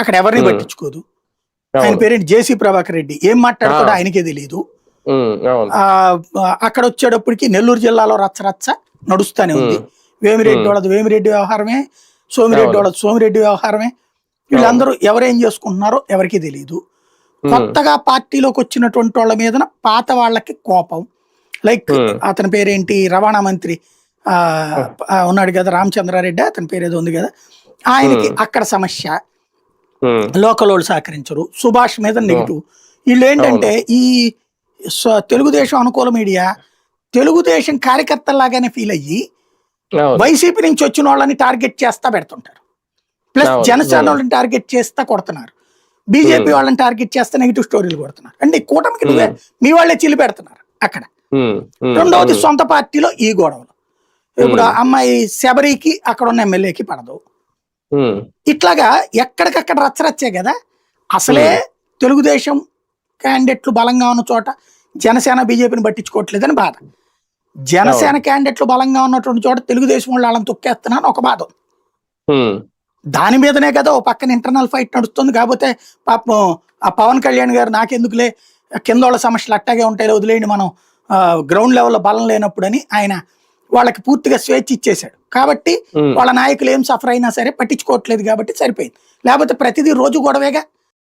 అక్కడ ఎవరిని పట్టించుకోదు. ఆయన పేరేంటి జేసీ ప్రభాకర్ రెడ్డి, ఏం మాట్లాడతాడో ఆయనకే తెలియదు. అక్కడ వచ్చేటప్పటికి నెల్లూరు జిల్లాలో రచ్చరచ్చ నడుస్తానే ఉంది. వేమిరెడ్డి వాళ్ళది వేమిరెడ్డి వ్యవహారమే, సోమిరెడ్డి వాళ్ళది సోమిరెడ్డి వ్యవహారమే. వీళ్ళందరూ ఎవరేం చేసుకుంటున్నారో ఎవరికి తెలియదు. కొత్తగా పార్టీలోకి వచ్చినటువంటి వాళ్ళ మీద పాత వాళ్ళకి కోపం. లైక్ అతని పేరేంటి, రవాణా మంత్రి ఉన్నాడు కదా రామచంద్రారెడ్డి, అతని పేరు ఏదో ఉంది కదా, ఆయనకి అక్కడ సమస్య, లోకల్ వాళ్ళు సహకరించరు. సుభాష్ మీద నెగిటివ్. వీళ్ళు ఏంటంటే ఈ తెలుగుదేశం అనుకూల మీడియా తెలుగుదేశం కార్యకర్తలాగానే ఫీల్ అయ్యి వైసీపీ నుంచి వచ్చిన వాళ్ళని టార్గెట్ చేస్తా పెడుతుంటారు. ప్లస్ జనసేన వాళ్ళని టార్గెట్ చేస్తా కొడుతున్నారు, బీజేపీ వాళ్ళని టార్గెట్ చేస్తా నెగిటివ్ స్టోరీలు కొడుతున్నారు. అంటే కూటమికి మీ వాళ్ళే చిల్లి పెడుతున్నారు అక్కడ. రెండవది సొంత పార్టీలో ఈ గొడవలు. ఇప్పుడు అమ్మాయి శబరికి అక్కడ ఉన్న ఎమ్మెల్యేకి పడదు. ఇట్లాగా ఎక్కడికక్కడ రచ్చరచ్చే కదా. అసలే తెలుగుదేశం క్యాండిడేట్లు బలంగా ఉన్న చోట జనసేన బీజేపీని పట్టించుకోవట్లేదని బాధ, జనసేన క్యాండిడేట్లు బలంగా ఉన్నటువంటి చోట తెలుగుదేశం వాళ్ళు వాళ్ళని తొక్కేస్తున్నాను ఒక బాధ. దాని మీదనే కదా ఓ పక్కన ఇంటర్నల్ ఫైట్ నడుస్తుంది. కాకపోతే పాపం ఆ పవన్ కళ్యాణ్ గారు నాకెందుకులే కింద వాళ్ళ సమస్యలు అట్టాగే ఉంటాయి వదిలేయండి, మనం గ్రౌండ్ లెవెల్లో బలం లేనప్పుడని ఆయన వాళ్ళకి పూర్తిగా స్వేచ్ఛ ఇచ్చేశాడు. కాబట్టి వాళ్ళ నాయకులు ఏం సఫర్ అయినా సరే పట్టించుకోవట్లేదు కాబట్టి సరిపోయింది. లేకపోతే ప్రతిదీ రోజు గొడవేగా.